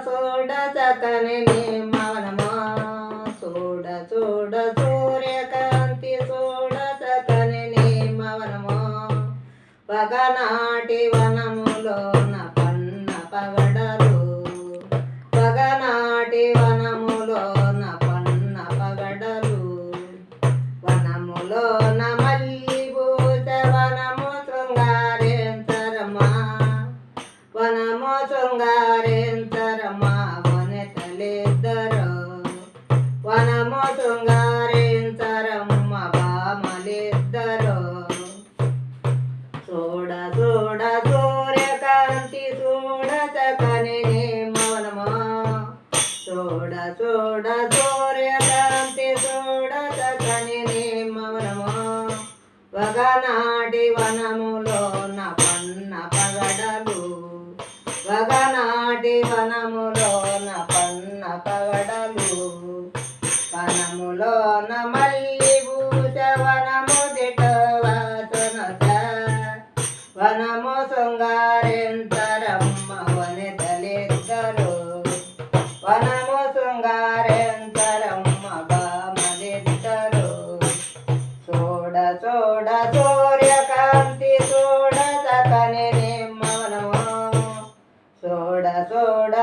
చూడ చక్కని నీ మౌనమా చూడ చూడ సూర్యకాంతి చూడ చక్కని నీ మౌనమా పగనాటి వనములోన పన్న పగడలు పగనాటి వనములోన పన్న పగడలు వనములోన మల్లి పూత వనము శృంగారేంతరమా వనము శృంగారేంతరమా వనెతలిద్దరు వనము శృంగారేంతరమ్మ బామలిద్దరు చూడ చూడ సూర్యకాంతి చూడ చక్కని నీ మౌనమా చూడ చూడ సూర్యకాంతి చూడ చక్కని నీ మౌనమా వగనాటి వనములోన పన్న పగడలు వగనాటి వనములోన పన్న పగడలు వనములోన మల్లి భూత వనము దిటవాసనత వనము శృంగారేంతరమ్మ వనితలిద్దరు వనము శృంగారేంతరమ్మ బామలిద్దరు చూడ చూడ సూర్యకాంతి చూడ చక్కని నీ మౌనమా చూడ చూడ